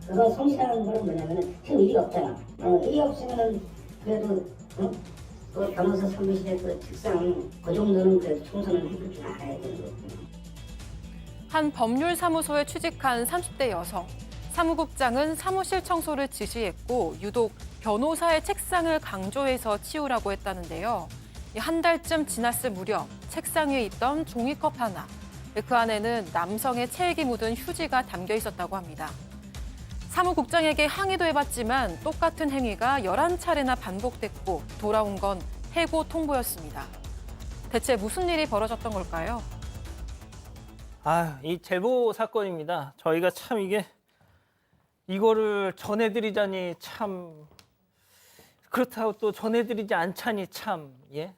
그거 성실하는 거는 뭐냐면은 지금 일이 없잖아. 일이 없으면은 그래도 그 변호사 사무실에 그 책상 그 정도는 그래도 청소는 해줄 줄 알아야 되는 거거든요. 한 법률사무소에 취직한 30대 여성. 사무국장은 사무실 청소를 지시했고 유독 변호사의 책상을 강조해서 치우라고 했다는데요. 한 달쯤 지났을 무렵 책상 위에 있던 종이컵 하나. 그 안에는 남성의 체액이 묻은 휴지가 담겨 있었다고 합니다. 사무국장에게 항의도 해봤지만 똑같은 행위가 11차례나 반복됐고 돌아온 건 해고 통보였습니다. 대체 무슨 일이 벌어졌던 걸까요? 이 제보 사건입니다. 저희가 참 이거를 전해드리자니 참 그렇다고 또 전해드리지 않자니 참 예.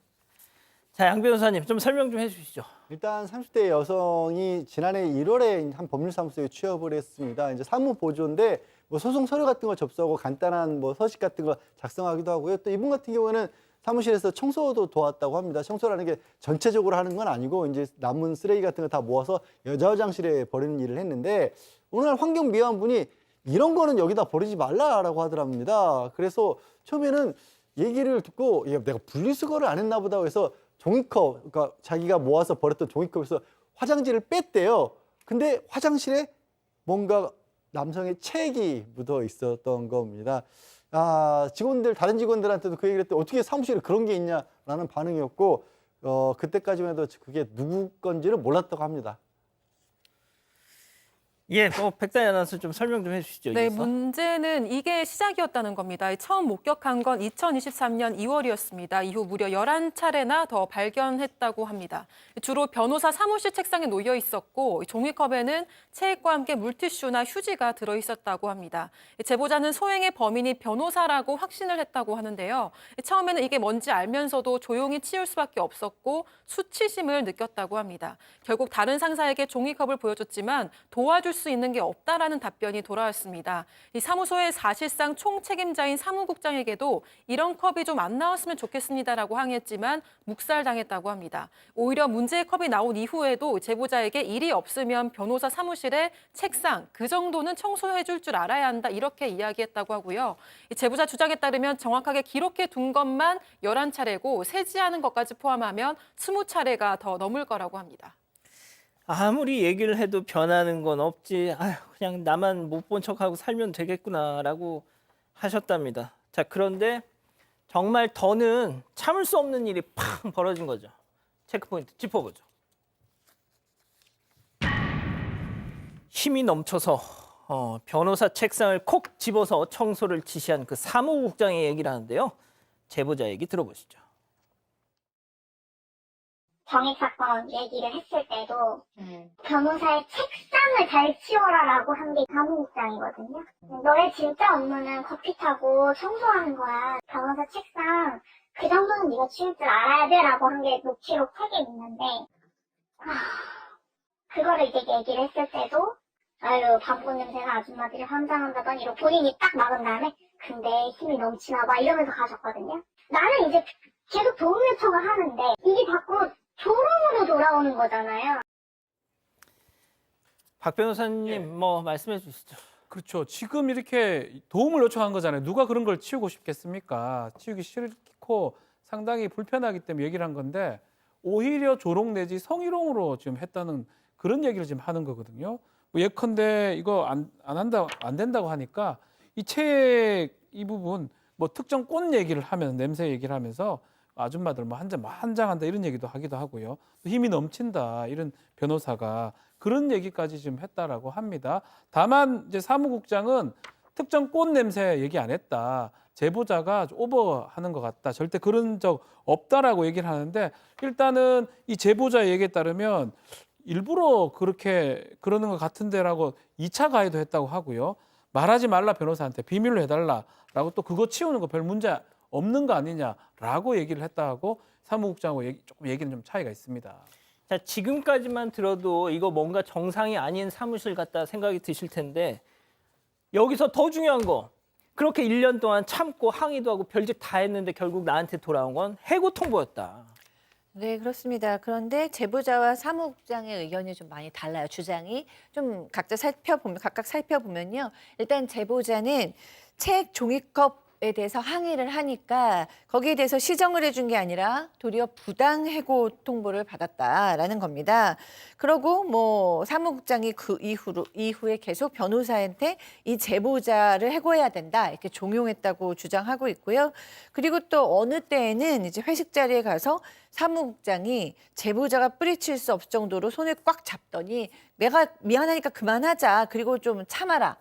자, 양 변호사님 좀 설명 좀 해주시죠. 일단 30대 여성이 지난해 1월에 한 법률사무소에 취업을 했습니다. 이제 사무보조인데 뭐 소송 서류 같은 거 접수하고 간단한 뭐 서식 같은 거 작성하기도 하고요. 또 이분 같은 경우에는 사무실에서 청소도 도왔다고 합니다. 청소라는 게 전체적으로 하는 건 아니고 이제 남은 쓰레기 같은 거 다 모아서 여자 화장실에 버리는 일을 했는데 오늘 환경미화원분이 이런 거는 여기다 버리지 말라라고 하더랍니다. 그래서 처음에는 얘기를 듣고 내가 분리수거를 안 했나 보다 해서 종이컵, 그러니까 자기가 모아서 버렸던 종이컵에서 화장지를 뺐대요. 근데 화장실에 뭔가 남성의 체액이 묻어 있었던 겁니다. 다른 직원들한테도 그 얘기를 했더니 어떻게 사무실에 그런 게 있냐라는 반응이었고, 그때까지만 해도 그게 누구 건지를 몰랐다고 합니다. 예, 백다희 아나운서 좀 설명 좀 해주시죠. 네, 여기서. 문제는 이게 시작이었다는 겁니다. 처음 목격한 건 2023년 2월이었습니다. 이후 무려 11차례나 더 발견했다고 합니다. 주로 변호사 사무실 책상에 놓여 있었고 종이컵에는 체액과 함께 물티슈나 휴지가 들어 있었다고 합니다. 제보자는 소행의 범인이 변호사라고 확신을 했다고 하는데요. 처음에는 이게 뭔지 알면서도 조용히 치울 수밖에 없었고 수치심을 느꼈다고 합니다. 결국 다른 상사에게 종이컵을 보여줬지만 도와줄 수 있는 게 없다라는 답변이 돌아왔습니다. 이 사무소의 사실상 총책임자인 사무국장에게도 이런 컵이 좀 안 나왔으면 좋겠습니다라고 항의했지만 묵살당했다고 합니다. 오히려 문제의 컵이 나온 이후에도 제보자에게 일이 없으면 변호사 사무실에 책상 그 정도는 청소해 줄 줄 알아야 한다 이렇게 이야기했다고 하고요. 이 제보자 주장에 따르면 정확하게 기록해 둔 것만 11차례고 세지하는 것까지 포함하면 20차례가 더 넘을 거라고 합니다. 아무리 얘기를 해도 변하는 건 없지. 그냥 나만 못 본 척하고 살면 되겠구나라고 하셨답니다. 자, 그런데 정말 더는 참을 수 없는 일이 팍 벌어진 거죠. 체크포인트 짚어보죠. 힘이 넘쳐서 변호사 책상을 콕 집어서 청소를 지시한 그 사무국장의 얘기를 하는데요. 제보자 얘기 들어보시죠. 병익 사건 얘기를 했을 때도 변호사의 책상을 잘 치워라라고 한 게 사무국장이거든요. 너의 진짜 업무는 커피 타고 청소하는 거야. 변호사 책상 그 정도는 네가 치울 줄 알아야 돼라고 한 게 녹취록 책에 있는데 그거를 이제 얘기를 했을 때도 아유 방구 냄새나 아줌마들이 환장한다더니 이러고 본인이 딱 막은 다음에 근데 힘이 넘치나 봐 이러면서 가셨거든요. 나는 이제 계속 도움 요청을 하는데 이게 자꾸 조롱으로 돌아오는 거잖아요. 박 변호사님 말씀해 주시죠. 그렇죠. 지금 이렇게 도움을 요청한 거잖아요. 누가 그런 걸 치우고 싶겠습니까? 치우기 싫고 상당히 불편하기 때문에 얘기를 한 건데 오히려 조롱 내지 성희롱으로 지금 했다는 그런 얘기를 지금 하는 거거든요. 예컨대 이거 안 된다고 하니까 이 책 이 부분 특정 꽃 얘기를 하면 냄새 얘기를 하면서 아줌마들 환장한다 이런 얘기도 하기도 하고요. 힘이 넘친다 이런 변호사가 그런 얘기까지 지금 했다라고 합니다. 다만 이제 사무국장은 특정 꽃 냄새 얘기 안 했다. 제보자가 오버하는 것 같다. 절대 그런 적 없다라고 얘기를 하는데 일단은 이 제보자 얘기에 따르면 일부러 그렇게 그러는 것 같은데라고 2차 가해도 했다고 하고요. 말하지 말라 변호사한테 비밀로 해달라라고 또 그거 치우는 거 별 문제 없는 거 아니냐라고 얘기를 했다고 사무국장하고 조금 얘기는 좀 차이가 있습니다. 자, 지금까지만 들어도 이거 뭔가 정상이 아닌 사무실 같다 생각이 드실 텐데 여기서 더 중요한 거 그렇게 1년 동안 참고 항의도 하고 별짓 다 했는데 결국 나한테 돌아온 건 해고 통보였다. 네, 그렇습니다. 그런데 제보자와 사무국장의 의견이 좀 많이 달라요. 주장이 좀 각각 살펴보면요. 일단 제보자는 책 종이컵에 대해서 항의를 하니까 거기에 대해서 시정을 해준 게 아니라 도리어 부당 해고 통보를 받았다라는 겁니다. 그러고 뭐 사무국장이 그 이후에 계속 변호사한테 이 제보자를 해고해야 된다 이렇게 종용했다고 주장하고 있고요. 그리고 또 어느 때에는 이제 회식 자리에 가서 사무국장이 제보자가 뿌리칠 수 없을 정도로 손을 꽉 잡더니 내가 미안하니까 그만하자. 그리고 좀 참아라.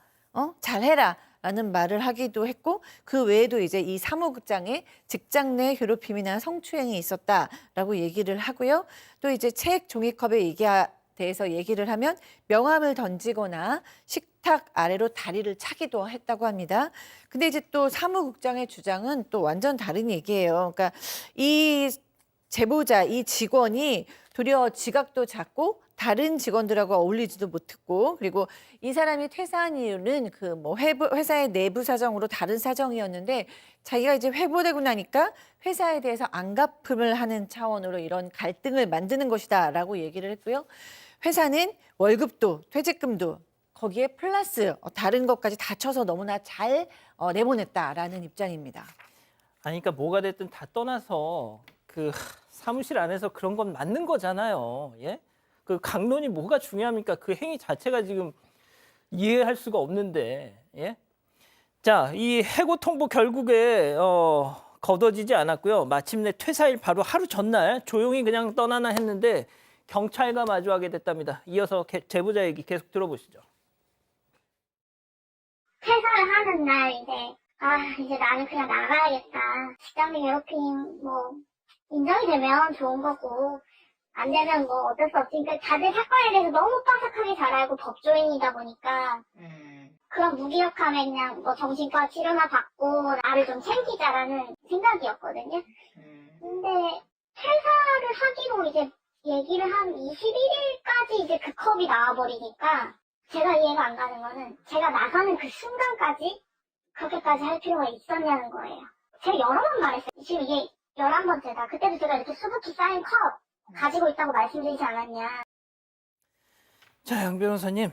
잘해라. 라는 말을 하기도 했고 그 외에도 이제 이 사무국장의 직장 내 괴롭힘이나 성추행이 있었다라고 얘기를 하고요. 또 이제 책 종이컵에 대해서 얘기를 하면 명함을 던지거나 식탁 아래로 다리를 차기도 했다고 합니다. 근데 이제 또 사무국장의 주장은 또 완전 다른 얘기예요. 그러니까 이 제보자, 이 직원이 도리어 지각도 잦고 다른 직원들하고 어울리지도 못했고 그리고 이 사람이 퇴사한 이유는 그 뭐 회사의 내부 사정으로 다른 사정이었는데 자기가 이제 회보되고 나니까 회사에 대해서 안갚음을 하는 차원으로 이런 갈등을 만드는 것이다라고 얘기를 했고요. 회사는 월급도 퇴직금도 거기에 플러스 다른 것까지 다 쳐서 너무나 잘 내보냈다라는 입장입니다. 아니 그러니까 뭐가 됐든 다 떠나서 그 사무실 안에서 그런 건 맞는 거잖아요. 예? 그 강론이 뭐가 중요합니까? 그 행위 자체가 지금 이해할 수가 없는데. 예? 자, 이 해고 통보 결국에 거둬지지 않았고요. 마침내 퇴사일 바로 하루 전날 조용히 그냥 떠나나 했는데 경찰과 마주하게 됐답니다. 이어서 제보자 얘기 계속 들어보시죠. 퇴사를 하는 날 이제 나는 그냥 나가야겠다. 직장 내 괴롭힘 뭐 인정이 되면 좋은 거고 안 되면 뭐 어쩔 수 없지. 그러니까 다들 사건에 대해서 너무 빠삭하게 잘 알고 법조인이다 보니까 그런 무기력함에 그냥 뭐 정신과 치료나 받고 나를 좀 챙기자라는 생각이었거든요. 근데 퇴사를 하기로 이제 얘기를 한 21일까지 이제 그 컵이 나와버리니까 제가 이해가 안 가는 거는 제가 나서는 그 순간까지 그렇게까지 할 필요가 있었냐는 거예요. 제가 여러 번 말했어요. 지금 이게 11번째다. 그때도 제가 이렇게 수북히 쌓인 컵 가지고 있다고 말씀드리지 않았냐. 자, 양 변호사님.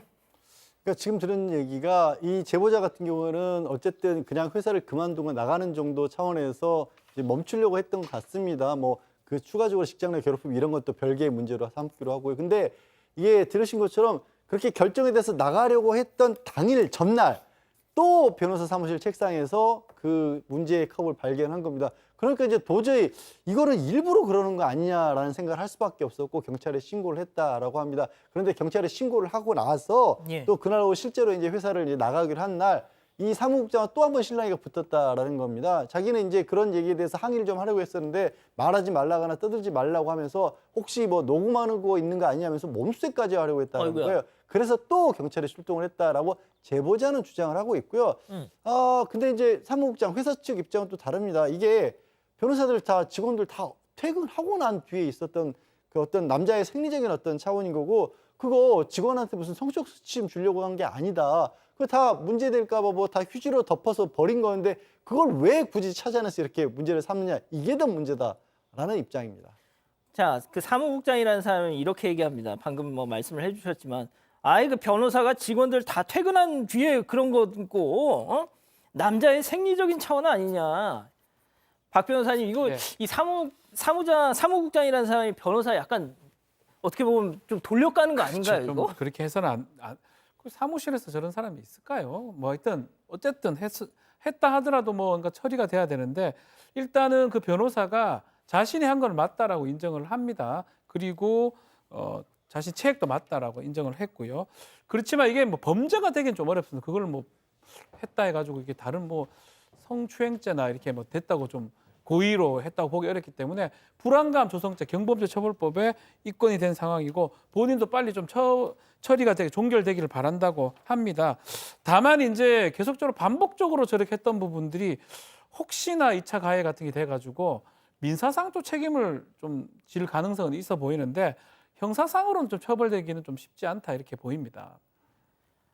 그러니까 지금 들은 얘기가 이 제보자 같은 경우는 어쨌든 그냥 회사를 그만두고 나가는 정도 차원에서 이제 멈추려고 했던 것 같습니다. 뭐 그 추가적으로 직장 내 괴롭힘 이런 것도 별개의 문제로 삼기로 하고요. 근데 이게 들으신 것처럼 그렇게 결정에 대해서 나가려고 했던 당일 전날 또 변호사 사무실 책상에서 그 문제의 컵을 발견한 겁니다. 그러니까 이제 도저히 이거는 일부러 그러는 거 아니냐라는 생각을 할 수밖에 없었고 경찰에 신고를 했다라고 합니다. 그런데 경찰에 신고를 하고 나서 예. 또 그날 오후 실제로 이제 회사를 이제 나가기로 한 날 이 사무국장은 또 한 번 실랑이가 붙었다라는 겁니다. 자기는 이제 그런 얘기에 대해서 항의를 좀 하려고 했었는데 말하지 말라거나 떠들지 말라고 하면서 혹시 뭐 녹음하는 거 있는 거 아니냐면서 몸수색까지 하려고 했다는 아이고야. 거예요. 그래서 또 경찰에 출동을 했다라고 제보자는 주장을 하고 있고요. 근데 이제 사무국장 회사 측 입장은 또 다릅니다. 이게 변호사들 다 직원들 다 퇴근하고 난 뒤에 있었던 그 어떤 남자의 생리적인 어떤 차원인 거고 그거 직원한테 무슨 성적 수침 주려고 한 게 아니다. 그거 다 문제될까 봐 뭐 다 휴지로 덮어서 버린 거는데 그걸 왜 굳이 찾아내서 이렇게 문제를 삼느냐. 이게 더 문제다라는 입장입니다. 자, 그 사무국장이라는 사람은 이렇게 얘기합니다. 방금 뭐 말씀을 해주셨지만, 그 변호사가 직원들 다 퇴근한 뒤에 그런 거고, 남자의 생리적인 차원 아니냐. 박 변호사님, 이거 네. 이 사무국장이라는 사람이 변호사 약간 어떻게 보면 좀 돌려가는 거 아닌가요, 좀 이거? 그렇게 해서는 그 사무실에서 저런 사람이 있을까요? 뭐 어쨌든 했다 하더라도 뭐 뭔가 처리가 돼야 되는데 일단은 그 변호사가 자신이 한 건 맞다라고 인정을 합니다. 그리고 자신 체액도 맞다라고 인정을 했고요. 그렇지만 이게 뭐 범죄가 되긴 좀 어렵습니다. 그걸 뭐 했다 해가지고 이게 다른 뭐 성추행죄나 이렇게 뭐 됐다고 좀 고의로 했다고 보기 어렵기 때문에 불안감 조성죄 경범죄 처벌법에 입건이 된 상황이고 본인도 빨리 좀 처리가 되게 종결되기를 바란다고 합니다. 다만 이제 계속적으로 반복적으로 저렇게 했던 부분들이 혹시나 2차 가해 같은 게 돼가지고 민사상도 책임을 좀 질 가능성은 있어 보이는데 형사상으로는 좀 처벌되기는 좀 쉽지 않다 이렇게 보입니다.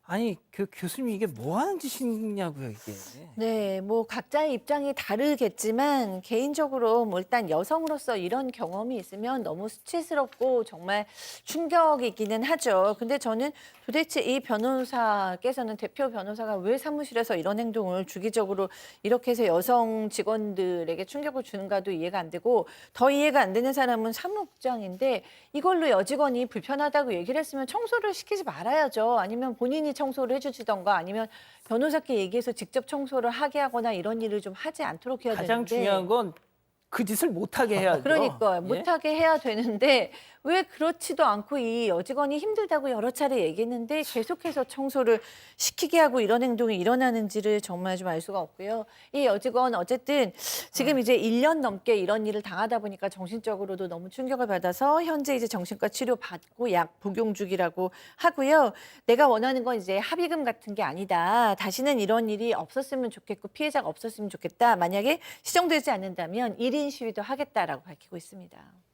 아니 그 교수님 이게 뭐 하는 짓이냐고요 이게. 네, 뭐 각자의 입장이 다르겠지만 개인적으로 뭐 일단 여성으로서 이런 경험이 있으면 너무 수치스럽고 정말 충격이기는 하죠. 근데 저는 도대체 이 변호사께서는 대표 변호사가 왜 사무실에서 이런 행동을 주기적으로 이렇게 해서 여성 직원들에게 충격을 주는가도 이해가 안 되고 더 이해가 안 되는 사람은 사무국장인데 이걸로 여직원이 불편하다고 얘기를 했으면 청소를 시키지 말아야죠. 아니면 본인이 청소를 해주시던가 아니면 변호사께 얘기해서 직접 청소를 하게 하거나 이런 일을 좀 하지 않도록 해야 가장 되는데 중요한 건 그 짓을 못하게 해야죠. 그러니까 예? 못하게 해야 되는데 왜 그렇지도 않고 이 여직원이 힘들다고 여러 차례 얘기했는데 계속해서 청소를 시키게 하고 이런 행동이 일어나는지를 정말 좀 알 수가 없고요. 이 여직원 어쨌든 지금 이제 1년 넘게 이런 일을 당하다 보니까 정신적으로도 너무 충격을 받아서 현재 이제 정신과 치료 받고 약 복용 중이라고 하고요. 내가 원하는 건 이제 합의금 같은 게 아니다. 다시는 이런 일이 없었으면 좋겠고 피해자가 없었으면 좋겠다. 만약에 시정되지 않는다면 1인 시위도 하겠다라고 밝히고 있습니다.